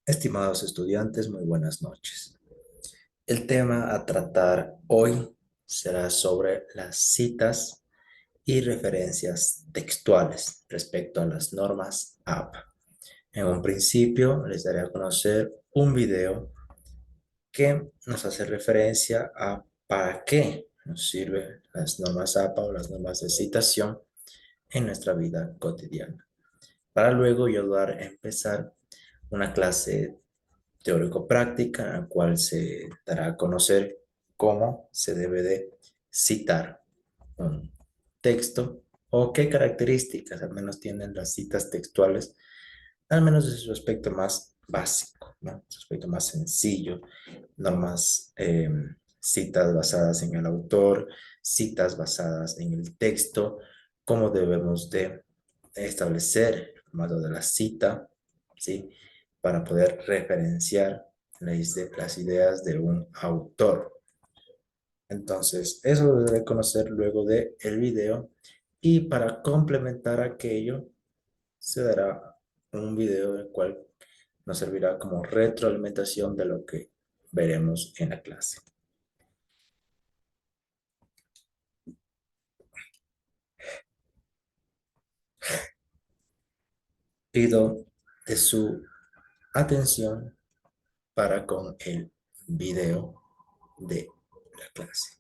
Estimados estudiantes, muy buenas noches. El tema a tratar hoy será sobre las citas y referencias textuales respecto a las normas APA. En un principio les daré a conocer un video que nos hace referencia a para qué nos sirven las normas APA o las normas de citación en nuestra vida cotidiana. Para luego yo dar a empezar una clase teórico-práctica, en la cual se dará a conocer cómo se debe de citar un texto o qué características al menos tienen las citas textuales, al menos de su aspecto más básico, ¿no? Su aspecto más sencillo, normas, citas basadas en el autor, citas basadas en el texto, cómo debemos de establecer el formato de la cita, ¿sí? Para poder referenciar las ideas de un autor. Entonces, eso lo debe conocer luego del video y para complementar aquello se dará un video el cual nos servirá como retroalimentación de lo que veremos en la clase. Pido de su atención para con el video de la clase.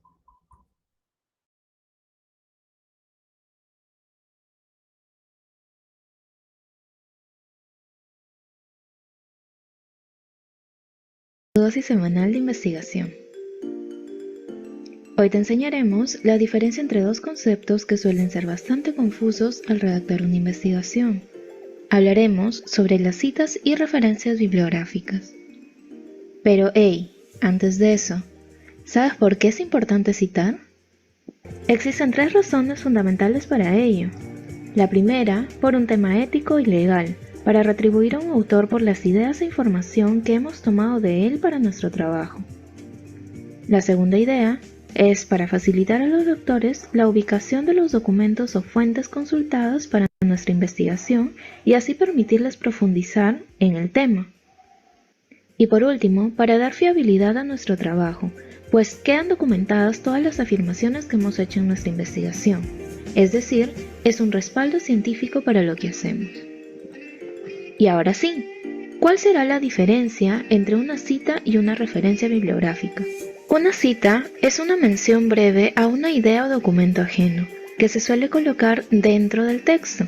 Dosis semanal de investigación. Hoy te enseñaremos la diferencia entre dos conceptos que suelen ser bastante confusos al redactar una investigación. Hablaremos sobre las citas y referencias bibliográficas. Pero hey, antes de eso, ¿sabes por qué es importante citar? Existen tres razones fundamentales para ello. La primera, por un tema ético y legal, para retribuir a un autor por las ideas e información que hemos tomado de él para nuestro trabajo. La segunda idea es para facilitar a los lectores la ubicación de los documentos o fuentes consultadas para nuestra investigación y así permitirles profundizar en el tema. Y por último, para dar fiabilidad a nuestro trabajo, pues quedan documentadas todas las afirmaciones que hemos hecho en nuestra investigación, es decir, es un respaldo científico para lo que hacemos. Y ahora sí, ¿cuál será la diferencia entre una cita y una referencia bibliográfica? Una cita es una mención breve a una idea o documento ajeno, que se suele colocar dentro del texto.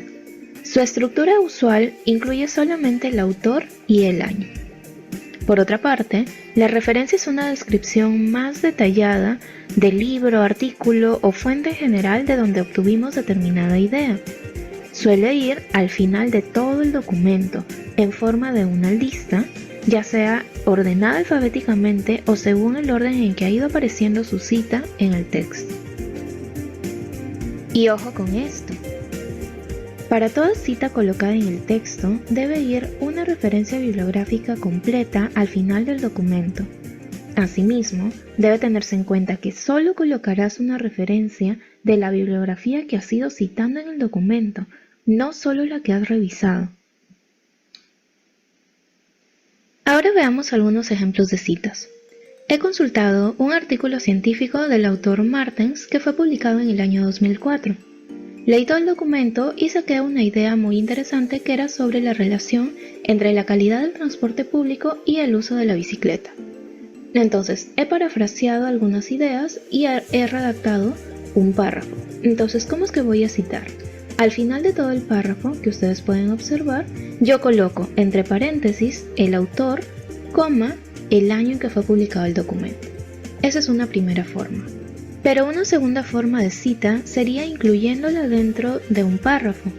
Su estructura usual incluye solamente el autor y el año. Por otra parte, la referencia es una descripción más detallada del libro, artículo o fuente general de donde obtuvimos determinada idea. Suele ir al final de todo el documento, en forma de una lista, ya sea ordenada alfabéticamente o según el orden en que ha ido apareciendo su cita en el texto. Y ojo con esto. Para toda cita colocada en el texto, debe ir una referencia bibliográfica completa al final del documento. Asimismo, debe tenerse en cuenta que solo colocarás una referencia de la bibliografía que has ido citando en el documento, no solo la que has revisado. Ahora veamos algunos ejemplos de citas. He consultado un artículo científico del autor Martens que fue publicado en el año 2004. Leí todo el documento y saqué una idea muy interesante que era sobre la relación entre la calidad del transporte público y el uso de la bicicleta. Entonces, he parafraseado algunas ideas y he redactado un párrafo. Entonces, ¿cómo es que voy a citar? Al final de todo el párrafo, que ustedes pueden observar, yo coloco entre paréntesis el autor, coma, el año en que fue publicado el documento. Esa es una primera forma. Pero una segunda forma de cita sería incluyéndola dentro de un párrafo,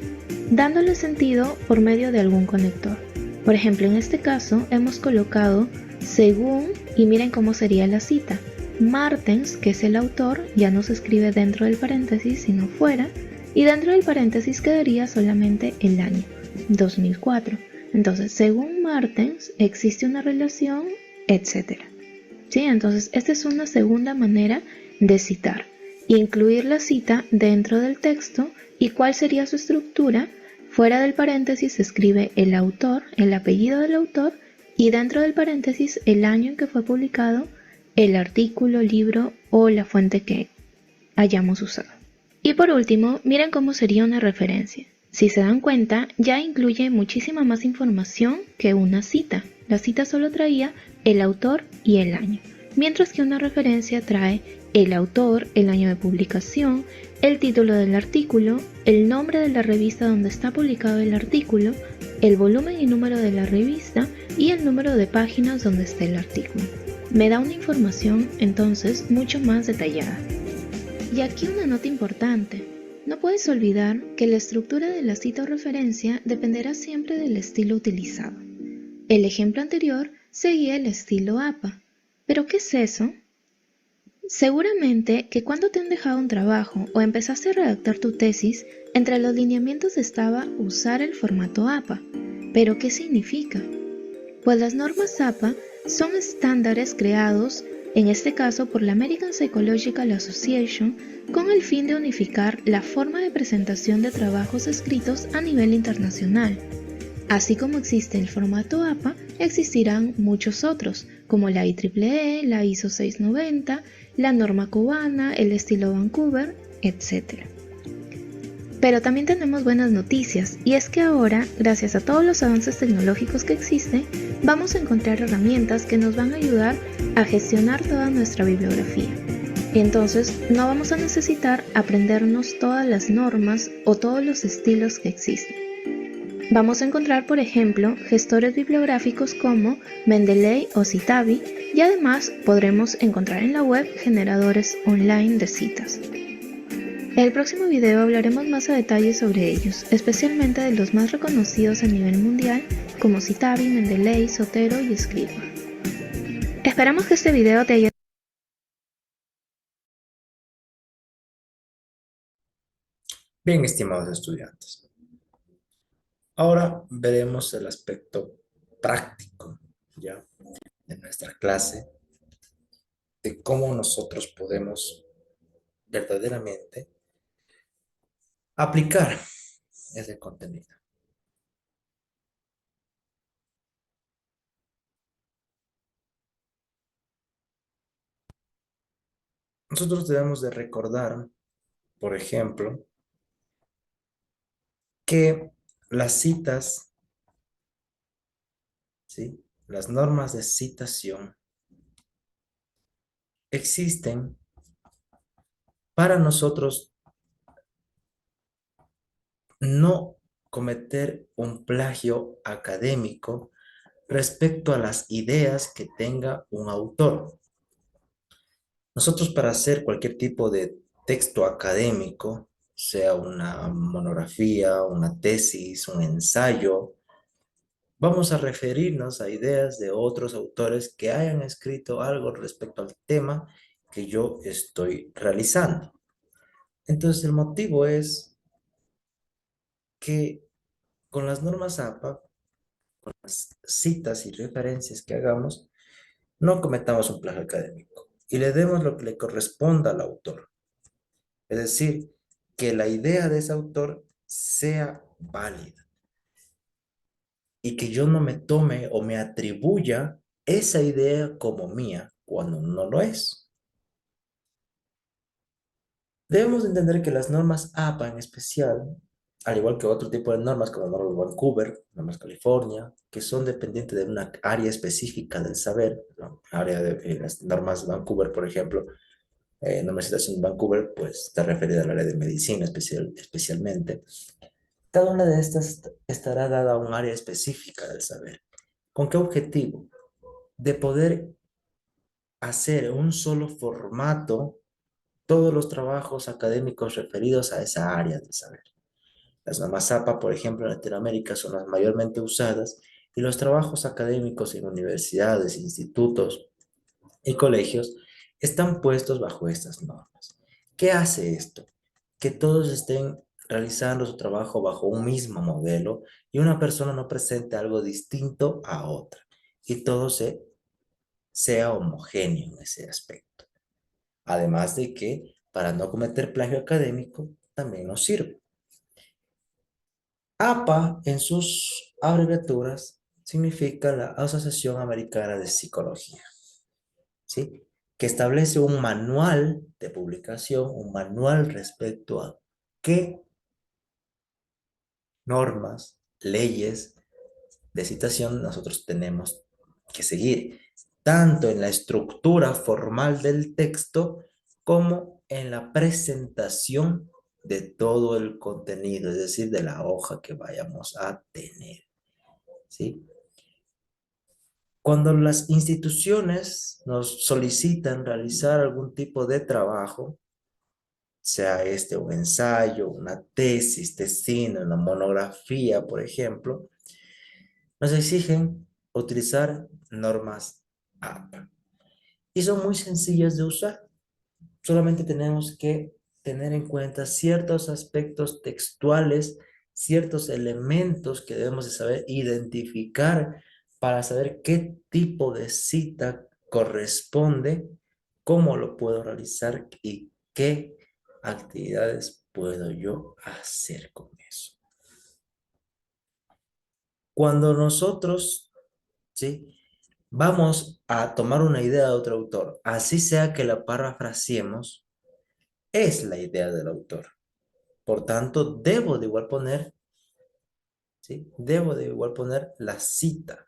dándole sentido por medio de algún conector. Por ejemplo, en este caso hemos colocado según, y miren cómo sería la cita. Martens, que es el autor, ya no se escribe dentro del paréntesis, sino fuera, y dentro del paréntesis quedaría solamente el año, 2004. Entonces, según Martens, existe una relación, etc. ¿Sí? Entonces, esta es una segunda manera de citar. Incluir la cita dentro del texto y cuál sería su estructura. Fuera del paréntesis se escribe el autor, el apellido del autor y dentro del paréntesis el año en que fue publicado el artículo, libro o la fuente que hayamos usado. Y por último, miren cómo sería una referencia. Si se dan cuenta, ya incluye muchísima más información que una cita. La cita solo traía el autor y el año, mientras que una referencia trae el autor, el año de publicación, el título del artículo, el nombre de la revista donde está publicado el artículo, el volumen y número de la revista y el número de páginas donde está el artículo. Me da una información entonces mucho más detallada. Y aquí una nota importante. No puedes olvidar que la estructura de la cita o referencia dependerá siempre del estilo utilizado. El ejemplo anterior seguía el estilo APA. ¿Pero qué es eso? Seguramente que cuando te han dejado un trabajo o empezaste a redactar tu tesis, entre los lineamientos estaba usar el formato APA. ¿Pero qué significa? Pues las normas APA son estándares creados, en este caso por la American Psychological Association, con el fin de unificar la forma de presentación de trabajos escritos a nivel internacional. Así como existe el formato APA, existirán muchos otros, como la IEEE, la ISO 690, la norma cubana, el estilo Vancouver, etc. Pero también tenemos buenas noticias, y es que ahora, gracias a todos los avances tecnológicos que existen, vamos a encontrar herramientas que nos van a ayudar a gestionar toda nuestra bibliografía. Entonces, no vamos a necesitar aprendernos todas las normas o todos los estilos que existen. Vamos a encontrar, por ejemplo, gestores bibliográficos como Mendeley o Citavi, y además podremos encontrar en la web generadores online de citas. En el próximo video hablaremos más a detalle sobre ellos, especialmente de los más reconocidos a nivel mundial como Citavi, Mendeley, Zotero y Scribd. Esperamos que este video te haya... Bien, estimados estudiantes. Ahora veremos el aspecto práctico, ¿ya? De nuestra clase, de cómo nosotros podemos verdaderamente aplicar ese contenido. Nosotros debemos de recordar, por ejemplo, que las citas, ¿sí? Las normas de citación existen para nosotros no cometer un plagio académico respecto a las ideas que tenga un autor. Nosotros para hacer cualquier tipo de texto académico, sea una monografía, una tesis, un ensayo, vamos a referirnos a ideas de otros autores que hayan escrito algo respecto al tema que yo estoy realizando. Entonces el motivo es que con las normas APA, con las citas y referencias que hagamos, no cometamos un plagio académico y le demos lo que le corresponda al autor. Es decir, que la idea de ese autor sea válida y que yo no me tome o me atribuya esa idea como mía cuando no lo es. Debemos entender que las normas APA en especial, al igual que otro tipo de normas como normas Vancouver, normas California, que son dependientes de una área específica del saber, ¿no? Área de las normas Vancouver, por ejemplo, norma de citación de Vancouver, pues está referida al área de medicina especialmente. Cada una de estas estará dada a un área específica del saber. ¿Con qué objetivo? De poder hacer un solo formato todos los trabajos académicos referidos a esa área del saber. Las normas APA, por ejemplo, en Latinoamérica son las mayormente usadas y los trabajos académicos en universidades, institutos y colegios están puestos bajo estas normas. ¿Qué hace esto? Que todos estén realizando su trabajo bajo un mismo modelo y una persona no presente algo distinto a otra y todo sea homogéneo en ese aspecto. Además de que para no cometer plagio académico también nos sirve. APA en sus abreviaturas significa la Asociación Americana de Psicología, ¿sí? Que establece un manual de publicación, un manual respecto a qué normas, leyes de citación nosotros tenemos que seguir, tanto en la estructura formal del texto como en la presentación de todo el contenido, es decir, de la hoja que vayamos a tener, ¿sí? Cuando las instituciones nos solicitan realizar algún tipo de trabajo, sea este un ensayo, una tesis, tesina, una monografía, por ejemplo, nos exigen utilizar normas APA. Y son muy sencillas de usar. Solamente tenemos que tener en cuenta ciertos aspectos textuales, ciertos elementos que debemos de saber identificar para saber qué tipo de cita corresponde, cómo lo puedo realizar y qué actividades puedo yo hacer con eso. Cuando nosotros, ¿sí? Vamos a tomar una idea de otro autor, así sea que la parafraseemos, es la idea del autor. Por tanto, debo de igual poner, ¿sí? Debo de igual poner la cita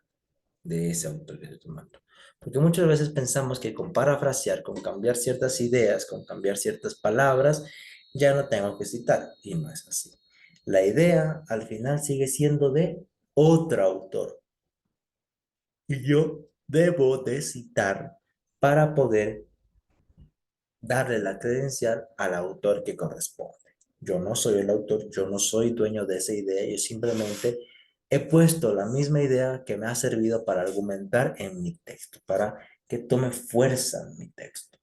de ese autor que estoy tomando. Porque muchas veces pensamos que con parafrasear, con cambiar ciertas ideas, con cambiar ciertas palabras, ya no tengo que citar. Y no es así. La idea al final sigue siendo de otro autor. Y yo debo de citar para poder darle la credencial al autor que corresponde. Yo no soy el autor, yo no soy dueño de esa idea, yo simplemente he puesto la misma idea que me ha servido para argumentar en mi texto, para que tome fuerza en mi texto.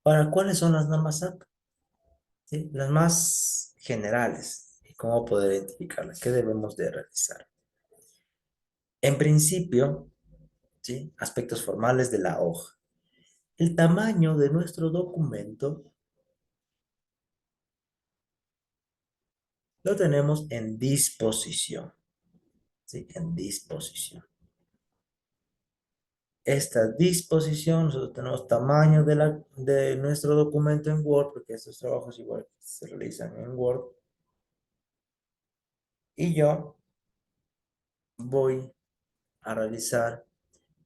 Ahora, ¿cuáles son las normas SAP? ¿Sí? Las más generales y cómo poder identificarlas, qué debemos de realizar. En principio, ¿sí? Aspectos formales de la hoja. El tamaño de nuestro documento lo tenemos en disposición, ¿sí? En disposición. Esta disposición, nosotros tenemos tamaño de nuestro documento en Word, porque estos trabajos igual se realizan en Word, y yo voy a realizar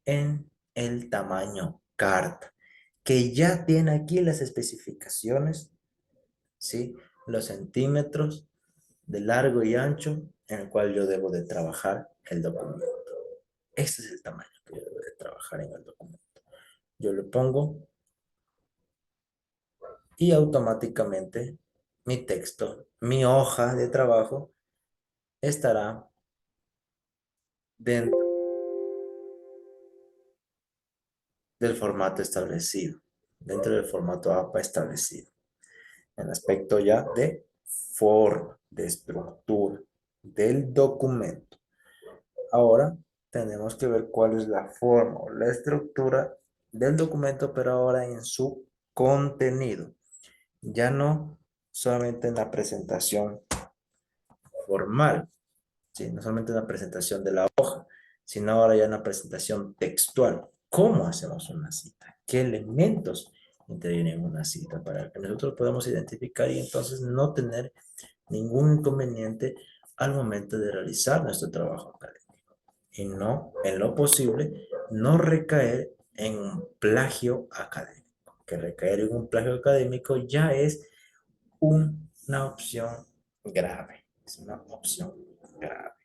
en el tamaño carta, que ya tiene aquí las especificaciones, ¿sí? Los centímetros de largo y ancho en el cual yo debo de trabajar el documento. Este es el tamaño que yo debo de trabajar en el documento. Yo le pongo y automáticamente mi texto, mi hoja de trabajo estará dentro del formato establecido, dentro del formato APA establecido, en aspecto ya de forma, de estructura del documento. Ahora tenemos que ver cuál es la forma o la estructura del documento, pero ahora en su contenido. Ya no solamente en la presentación formal, ¿sí? No solamente en la presentación de la hoja, sino ahora ya en la presentación textual. ¿Cómo hacemos una cita? ¿Qué elementos intervienen en una cita para que nosotros podamos identificar y entonces no tener ningún inconveniente al momento de realizar nuestro trabajo académico? Y no, en lo posible, no recaer en un plagio académico. Que recaer en un plagio académico ya es una opción grave. Es una opción grave.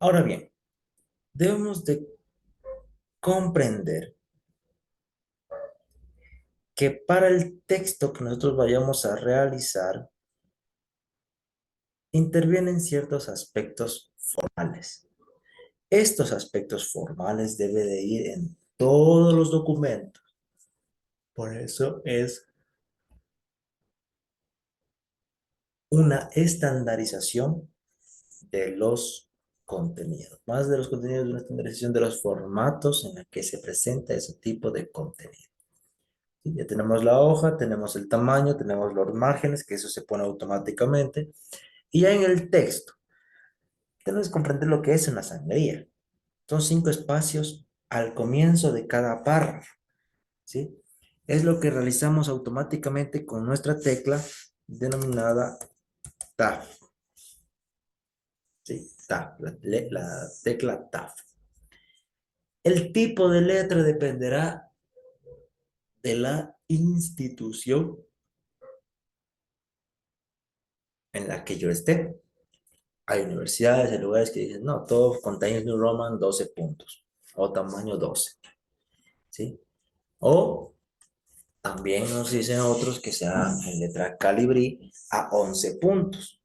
Ahora bien, debemos de comprender que para el texto que nosotros vayamos a realizar, intervienen ciertos aspectos formales. Estos aspectos formales deben de ir en todos los documentos. Por eso es una estandarización de los contenidos. Más de los contenidos, una estandarización de los formatos en los que se presenta ese tipo de contenido. ¿Sí? Ya tenemos la hoja, tenemos el tamaño, tenemos los márgenes, que eso se pone automáticamente. Y ya en el texto, tenemos que comprender lo que es una sangría. Son 5 espacios al comienzo de cada párrafo, ¿sí? Es lo que realizamos automáticamente con nuestra tecla denominada Tab, ¿sí? Tab, la tecla Tab. El tipo de letra dependerá de la institución en la que yo esté. Hay universidades, hay lugares que dicen, no, todo con Times New Roman 12 puntos o tamaño 12, ¿sí? O también nos dicen otros que sea en letra Calibri a 11 puntos.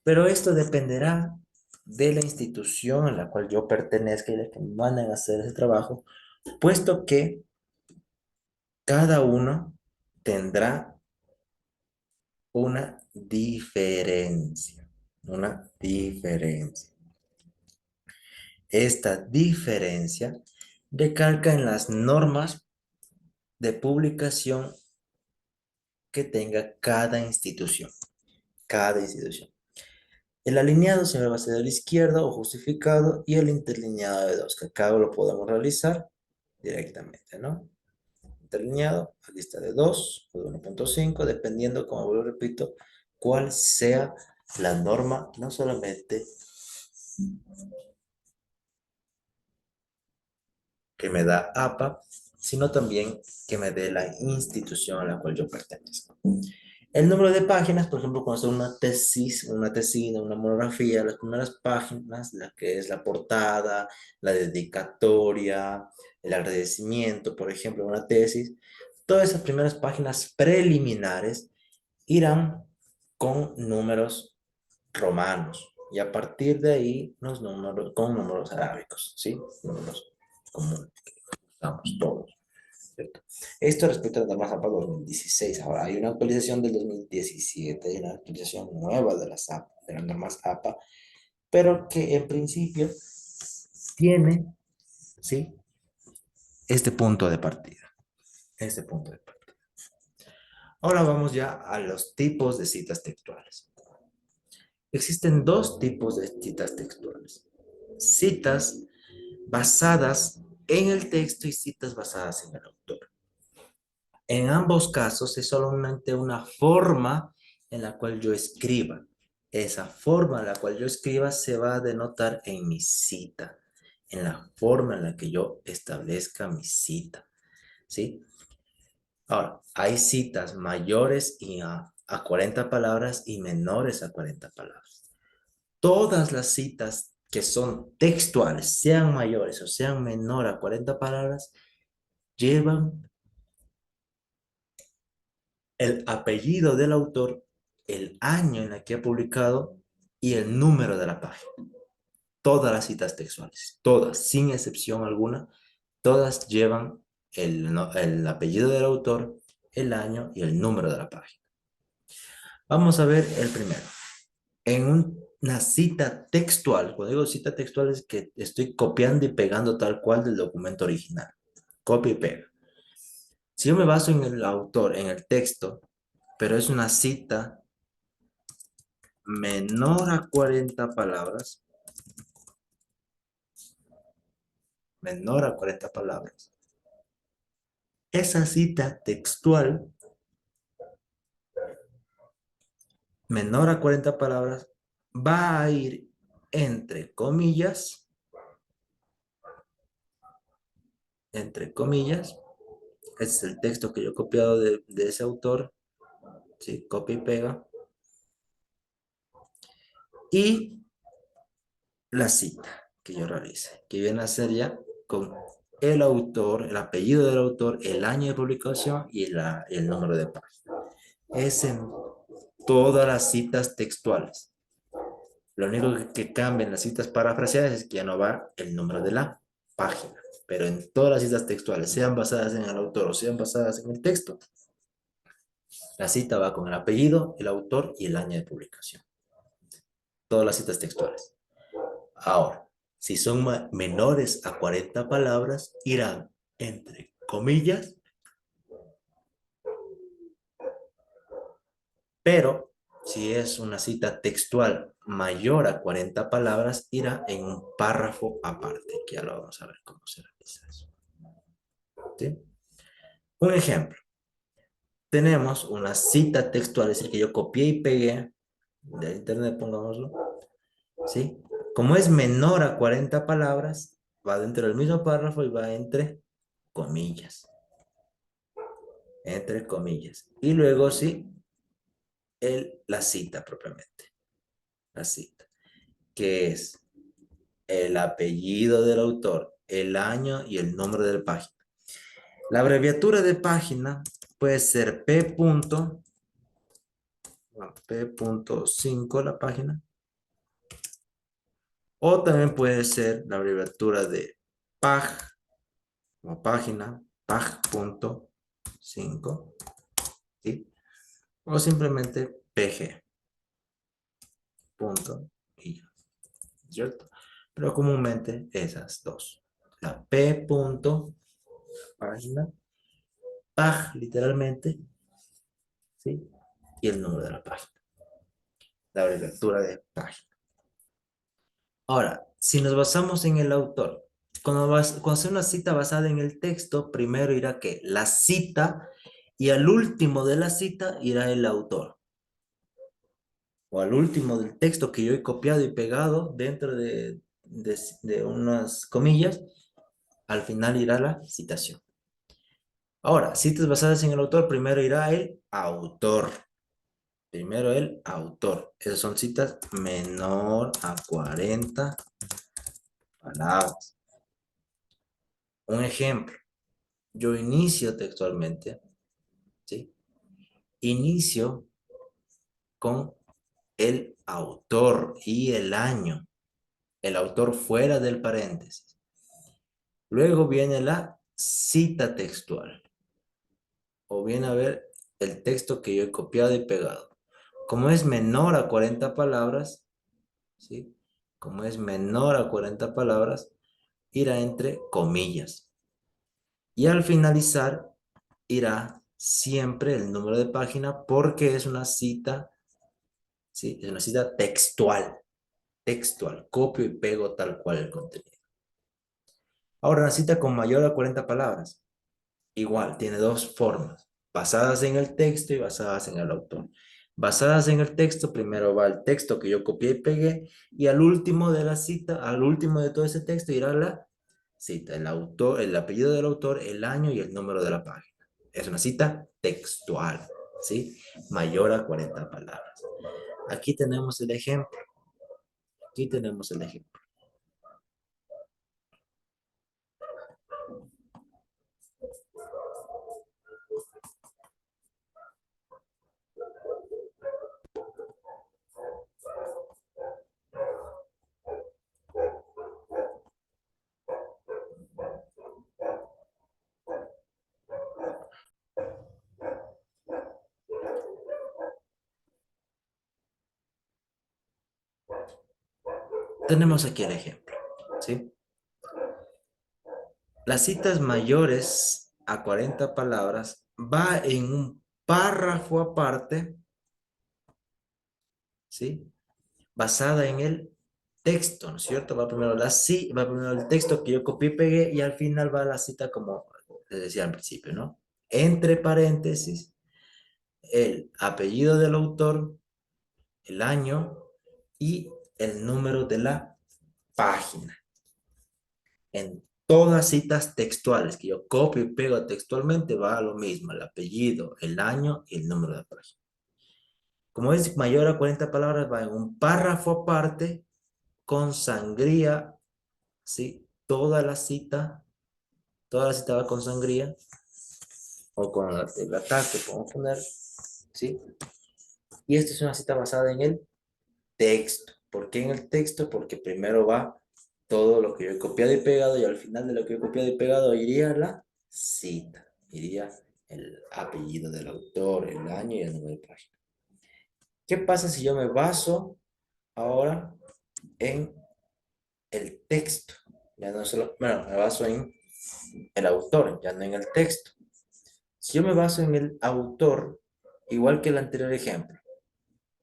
Pero esto dependerá de la institución a la cual yo pertenezca y de que me manden a hacer ese trabajo, puesto que cada uno tendrá una diferencia, una diferencia. Esta diferencia recalca en las normas de publicación que tenga cada institución, cada institución. El alineado se va a hacer a la izquierda o justificado y el interlineado de dos, que acá lo podemos realizar directamente, ¿no? Interlineado, aquí está de 2 o de 1.5, dependiendo, como lo repito, cuál sea la norma, no solamente que me da APA, sino también que me dé la institución a la cual yo pertenezco. El número de páginas, por ejemplo, cuando es una tesis, una tesina, una monografía, las primeras páginas, la que es la portada, la dedicatoria, el agradecimiento, por ejemplo, una tesis, todas esas primeras páginas preliminares irán con números romanos y a partir de ahí los números con números arábicos, ¿sí? Números comunes que usamos todos. ¿Cierto? Esto respecto a la norma APA 2016. Ahora hay una actualización del 2017, hay una actualización nueva de las APA, de las normas APA, pero que en principio tiene, ¿sí? Este punto de partida. Este punto de partida. Ahora vamos ya a los tipos de citas textuales. Existen dos tipos de citas textuales. Citas basadas en el texto y citas basadas en el autor. En ambos casos es solamente una forma en la cual yo escriba. Esa forma en la cual yo escriba se va a denotar en mi cita, en la forma en la que yo establezca mi cita, ¿sí? Ahora, hay citas mayores a 40 palabras y menores a 40 palabras. Todas las citas que son textuales, sean mayores o sean menores a 40 palabras, llevan el apellido del autor, el año en el que ha publicado y el número de la página. Todas las citas textuales, todas, sin excepción alguna, todas llevan el apellido del autor, el año y el número de la página. Vamos a ver el primero. En una cita textual, cuando digo cita textual es que estoy copiando y pegando tal cual del documento original. Copia y pega. Si yo me baso en el autor, en el texto, pero es una cita menor a 40 palabras, menor a 40 palabras, esa cita textual menor a 40 palabras va a ir entre comillas, este es el texto que yo he copiado de ese autor, ¿sí? Copia y pega, y la cita que yo realice, que viene a ser ya con el autor, el apellido del autor, el año de publicación y el número de página. Es en todas las citas textuales. Lo único que cambia en las citas parafraseadas es que ya no va el número de la página. Pero en todas las citas textuales, sean basadas en el autor o sean basadas en el texto, la cita va con el apellido, el autor y el año de publicación. Todas las citas textuales. Ahora, si son menores a 40 palabras, irán entre comillas Pero si es una cita textual mayor a 40 palabras, irá en un párrafo aparte, que ya lo vamos a ver cómo se realiza eso. ¿Sí? Un ejemplo. Tenemos una cita textual, es decir, que yo copié y pegué de internet, pongámoslo, ¿sí? Como es menor a 40 palabras, va dentro del mismo párrafo y va entre comillas. Entre comillas. Y luego, sí, la cita propiamente. La cita. Que es el apellido del autor, el año y el nombre de la página. La abreviatura de página puede ser P.5 la página, o también puede ser la abreviatura de pag, como página, pag.5, ¿sí? O simplemente pg, punto, y ya, ¿cierto? Pero comúnmente esas dos. La p. Página, pag, literalmente, ¿sí? Y el número de la página. La abreviatura de página. Ahora, si nos basamos en el autor, cuando hace una cita basada en el texto, primero irá que la cita y al último de la cita irá el autor. O al último del texto que yo he copiado y pegado dentro de unas comillas, al final irá la citación. Ahora, citas basadas en el autor, primero irá el autor. Primero el autor. Esas son citas menor a 40 palabras. Un ejemplo. Yo inicio textualmente, ¿sí? Inicio con el autor y el año. El autor fuera del paréntesis. Luego viene la cita textual. O viene a ver el texto que yo he copiado y pegado. Como es menor a 40 palabras, ¿sí? Como es menor a 40 palabras, irá entre comillas. Y al finalizar, irá siempre el número de página porque es una cita, ¿sí? Es una cita textual. Textual. Copio y pego tal cual el contenido. Ahora, una cita con mayor a 40 palabras. Igual, tiene dos formas. Basadas en el texto y basadas en el autor. Basadas en el texto, primero va el texto que yo copié y pegué, y al último de la cita, al último de todo ese texto irá la cita, el autor, el apellido del autor, el año y el número de la página. Es una cita textual, ¿sí? Mayor a 40 palabras. Aquí tenemos el ejemplo. Aquí tenemos el ejemplo. Tenemos aquí el ejemplo, ¿sí? Las citas mayores a 40 palabras va en un párrafo aparte, ¿sí? Basada en el texto, ¿no es cierto? Va primero va primero el texto que yo copié y pegué y al final va la cita como les decía al principio, ¿no? Entre paréntesis, el apellido del autor, el año y el número de la página. En todas citas textuales que yo copio y pego textualmente va a lo mismo, el apellido, el año y el número de página. Como es mayor a 40 palabras, va en un párrafo aparte con sangría, ¿sí? Toda la cita va con sangría o con el ataque, podemos poner, ¿sí? Y esta es una cita basada en el texto. ¿Por qué en el texto? Porque primero va todo lo que yo he copiado y pegado y al final de lo que he copiado y pegado iría la cita, iría el apellido del autor, el año y el número de página. ¿Qué pasa si yo me baso ahora en el texto? Ya no solo, bueno, me baso en el autor, ya no en el texto. Si yo me baso en el autor, igual que el anterior ejemplo,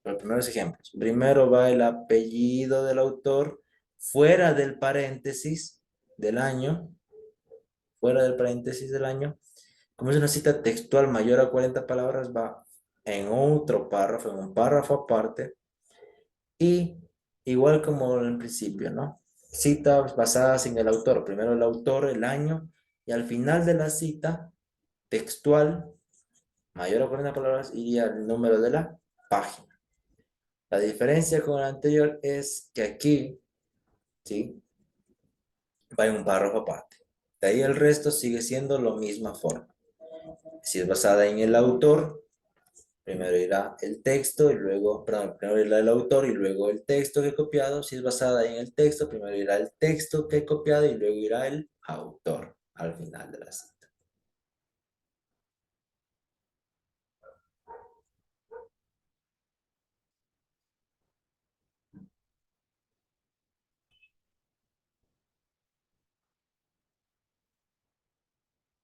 Los primeros ejemplos. Primero va el apellido del autor fuera del paréntesis del año, fuera del paréntesis del año. Como es una cita textual mayor a 40 palabras, va en otro párrafo, en un párrafo aparte, y igual como en el principio, ¿no? Citas basadas en el autor. Primero el autor, el año, y al final de la cita textual, mayor a 40 palabras, iría el número de la página. La diferencia con el anterior es que aquí, ¿sí? Va en un párrafo aparte. De ahí el resto sigue siendo la misma forma. Si es basada en el autor, primero irá el texto y luego, perdón, primero irá el autor y luego el texto que he copiado. Si es basada en el texto, primero irá el texto que he copiado y luego irá el autor al final de la cita.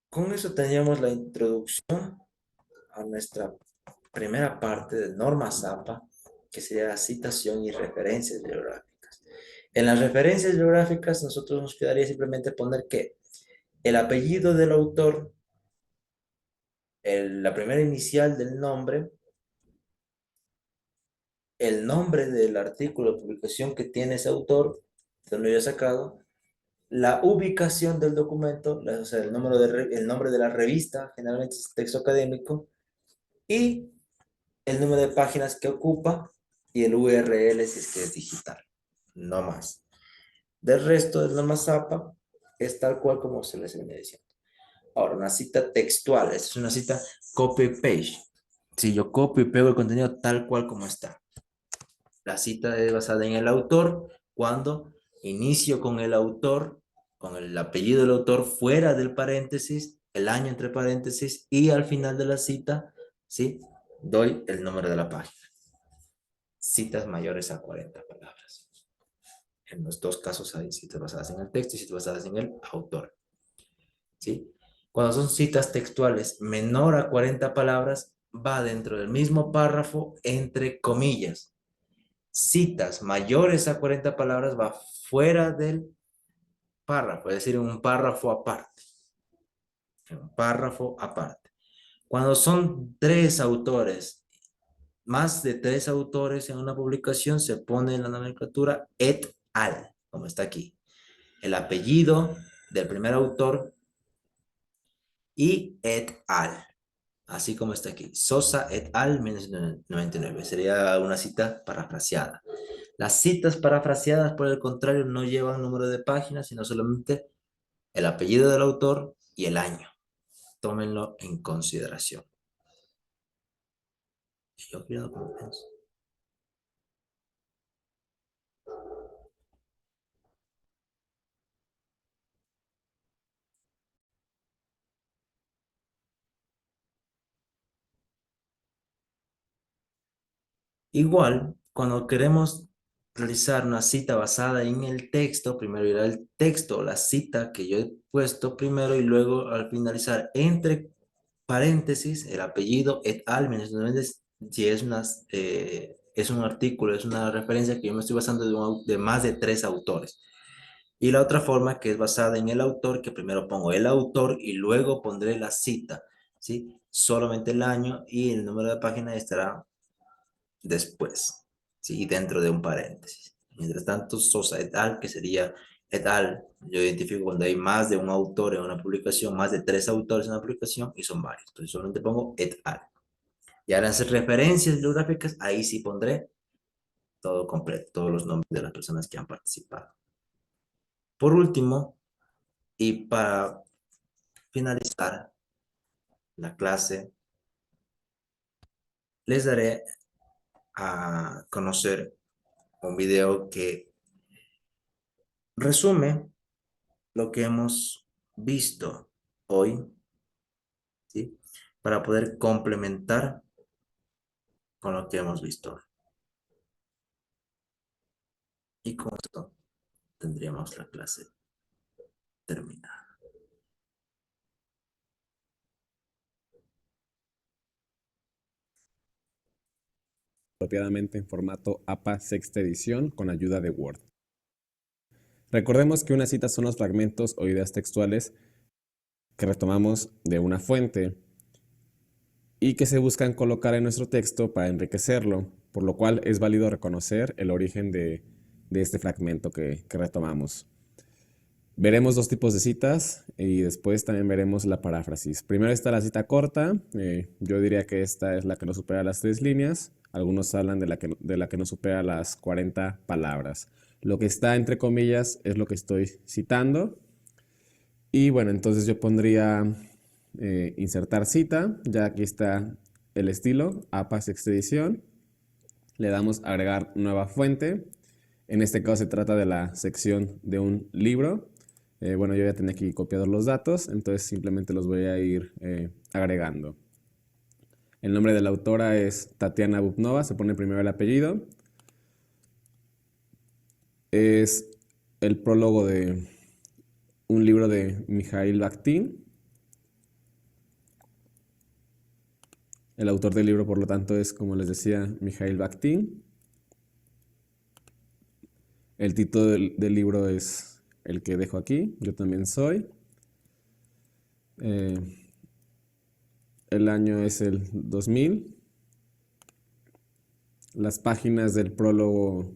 Con eso teníamos la introducción a nuestra primera parte de norma ZAPA, que sería la citación y referencias bibliográficas. En las referencias bibliográficas, nosotros nos quedaría simplemente poner que el apellido del autor, la primera inicial del nombre, el nombre del artículo de publicación que tiene ese autor, de donde yo he sacado, la ubicación del documento, o sea, el nombre de la revista, generalmente es texto académico, y el número de páginas que ocupa y el URL si es que es digital, no más. Del resto del norma ZAPA es tal cual como se les venía diciendo. Ahora, una cita textual, esta es una cita copy-paste. Si yo copio y pego el contenido tal cual como está. La cita es basada en el autor cuando inicio con el autor, con el apellido del autor fuera del paréntesis, el año entre paréntesis y al final de la cita, ¿sí? Doy el número de la página. Citas mayores a 40 palabras. En los dos casos hay citas basadas en el texto y citas basadas en el autor. ¿Sí? Cuando son citas textuales menor a 40 palabras, va dentro del mismo párrafo entre comillas. Citas mayores a 40 palabras va fuera del párrafo, es decir, en un párrafo aparte. En un párrafo aparte. Cuando son tres autores, más de tres autores en una publicación, se pone en la nomenclatura et al, como está aquí. El apellido del primer autor y et al, así como está aquí. Sosa et al 1999. Sería una cita parafraseada. Las citas parafraseadas, por el contrario, no llevan número de páginas, sino solamente el apellido del autor y el año. Tómenlo en consideración. Yo quiero como pienso. Igual, cuando queremos realizar una cita basada en el texto, primero irá el texto, la cita que yo he puesto primero y luego al finalizar entre paréntesis el apellido et al, si es, es un artículo, es una referencia que yo me estoy basando de más de tres autores. Y la otra forma que es basada en el autor, que primero pongo el autor y luego pondré la cita, ¿sí? Solamente el año y el número de página estará después, ¿sí? Dentro de un paréntesis. Mientras tanto, Sosa et al, que sería et al, yo identifico cuando hay más de un autor en una publicación, más de tres autores en una publicación y son varios. Entonces solamente pongo et al. Y ahora hacer referencias bibliográficas, ahí sí pondré todo completo, todos los nombres de las personas que han participado. Por último, y para finalizar la clase, les daré a conocer un video que resume lo que hemos visto hoy, ¿sí? Para poder complementar con lo que hemos visto hoy. Y con esto tendríamos la clase terminada. apropiadamente en formato APA sexta edición con ayuda de Word. Recordemos que una cita son los fragmentos o ideas textuales que retomamos de una fuente y que se buscan colocar en nuestro texto para enriquecerlo, por lo cual es válido reconocer el origen de este fragmento que retomamos. Veremos dos tipos de citas y después también veremos la paráfrasis. Primero está la cita corta, yo diría que esta es la que no supera las 3 líneas, algunos hablan de la que no supera las 40 palabras. Lo que está entre comillas es lo que estoy citando y bueno, entonces yo pondría insertar cita, ya aquí está el estilo, APA sexta edición, le damos agregar nueva fuente, en este caso se trata de la sección de un libro. Bueno, yo ya tenía aquí copiados los datos, entonces simplemente los voy a ir agregando. El nombre de la autora es Tatiana Bubnova, se pone primero el apellido. Es el prólogo de un libro de Mikhail Bakhtin. El autor del libro, por lo tanto, es, como les decía, Mikhail Bakhtin. El título del libro es el que dejo aquí, Yo también soy. El año es el 2000. Las páginas del prólogo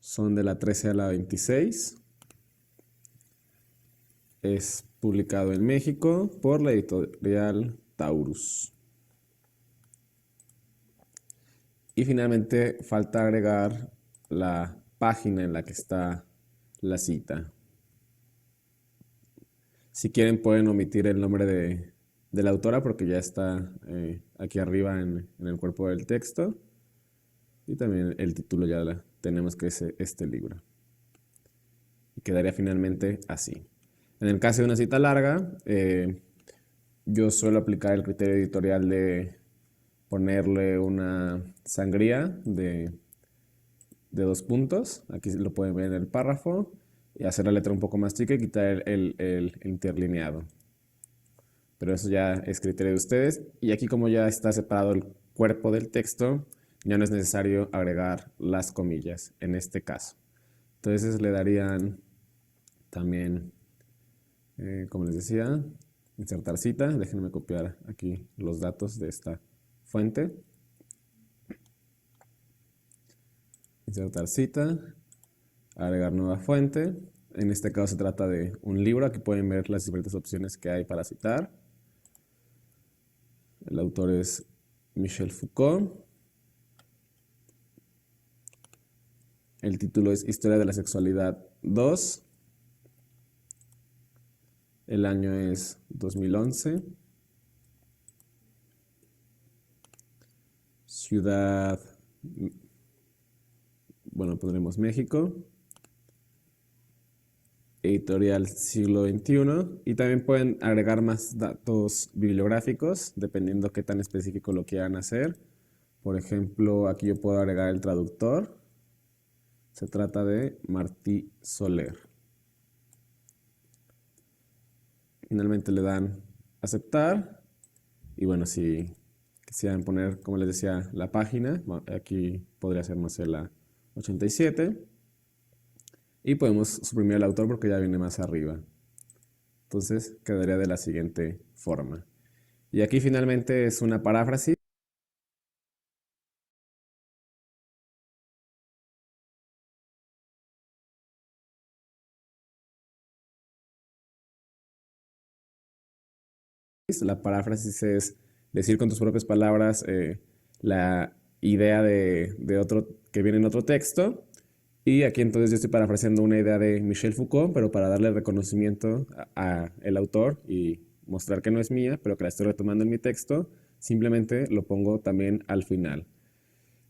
son de la 13 a la 26. Es publicado en México por la editorial Taurus. Y finalmente falta agregar la página en la que está la cita. Si quieren pueden omitir el nombre de la autora porque ya está aquí arriba en el cuerpo del texto. Y también el título ya tenemos que es este libro. Y quedaría finalmente así. En el caso de una cita larga, yo suelo aplicar el criterio editorial de ponerle una sangría de 2 puntos. Aquí lo pueden ver en el párrafo. Y hacer la letra un poco más chica y quitar el interlineado. Pero eso ya es criterio de ustedes. Y aquí, como ya está separado el cuerpo del texto, ya no es necesario agregar las comillas en este caso. Entonces le darían también, como les decía, insertar cita. Déjenme copiar aquí los datos de esta fuente. Insertar cita, agregar nueva fuente. En este caso se trata de un libro. Aquí pueden ver las diferentes opciones que hay para citar. El autor es Michel Foucault. El título es Historia de la Sexualidad 2. El año es 2011. Ciudad, bueno, pondremos México. Editorial siglo XXI. Y también pueden agregar más datos bibliográficos, dependiendo qué tan específico lo quieran hacer. Por ejemplo, aquí yo puedo agregar el traductor. Se trata de Martí Soler. Finalmente le dan aceptar. Y bueno, si quisieran poner, como les decía, la página, aquí podría ser Marcela 87. Y podemos suprimir el autor porque ya viene más arriba. Entonces quedaría de la siguiente forma. Y aquí finalmente es una paráfrasis. La paráfrasis es decir con tus propias palabras la idea de otro que viene en otro texto. Y aquí entonces yo estoy parafraseando una idea de Michel Foucault, pero para darle reconocimiento a el autor y mostrar que no es mía, pero que la estoy retomando en mi texto, simplemente lo pongo también al final.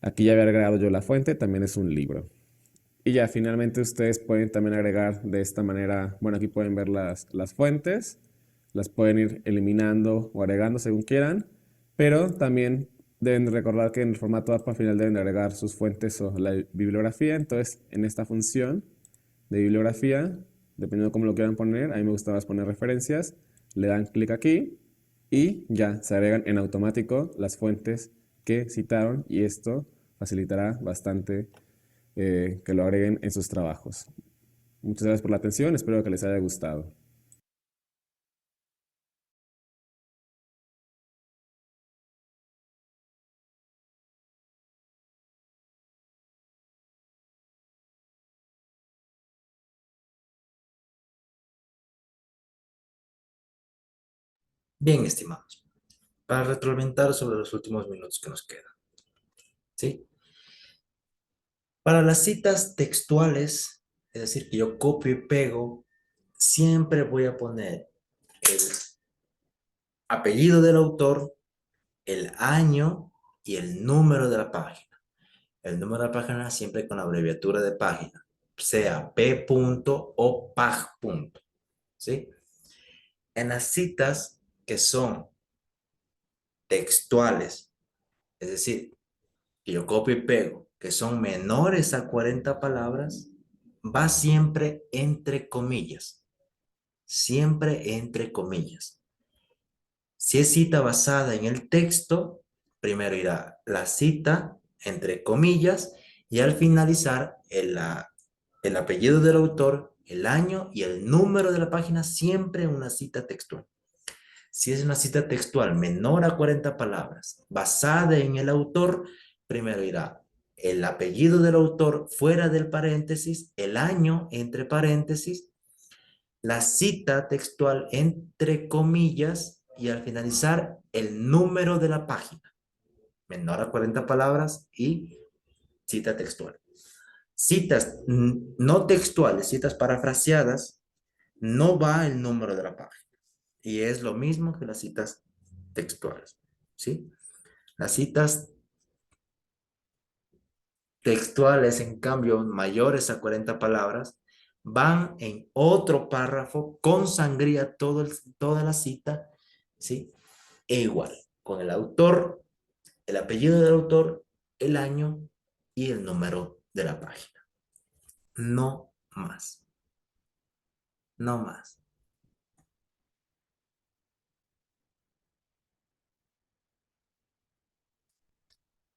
Aquí ya había agregado yo la fuente, también es un libro. Y ya finalmente ustedes pueden también agregar de esta manera, bueno, aquí pueden ver las fuentes, las pueden ir eliminando o agregando según quieran, pero también deben recordar que en el formato APA al final deben agregar sus fuentes o la bibliografía. Entonces en esta función de bibliografía, dependiendo de cómo lo quieran poner, a mí me gusta más poner referencias, le dan clic aquí y ya se agregan en automático las fuentes que citaron y esto facilitará bastante que lo agreguen en sus trabajos. Muchas gracias por la atención, espero que les haya gustado. Bien, estimados, para retroalimentar sobre los últimos minutos que nos quedan, ¿sí? Para las citas textuales, es decir, que yo copio y pego, siempre voy a poner el apellido del autor, el año y el número de la página. El número de la página siempre con la abreviatura de página, sea p. o pag. ¿Sí? En las citas que son textuales, es decir, que yo copio y pego, que son menores a 40 palabras, va siempre entre comillas. Siempre entre comillas. Si es cita basada en el texto, primero irá la cita entre comillas y al finalizar el apellido del autor, el año y el número de la página, siempre una cita textual. Si es una cita textual menor a 40 palabras, basada en el autor, primero irá el apellido del autor fuera del paréntesis, el año entre paréntesis, la cita textual entre comillas y al finalizar el número de la página, menor a 40 palabras y cita textual. Citas no textuales, citas parafraseadas, no va el número de la página. Y es lo mismo que las citas textuales, ¿sí? Las citas textuales, en cambio, mayores a 40 palabras, van en otro párrafo con sangría toda la cita, ¿sí? E igual, con el autor, el apellido del autor, el año y el número de la página. No más. No más.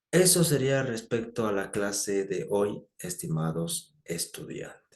Eso sería respecto a la clase de hoy, estimados estudiantes.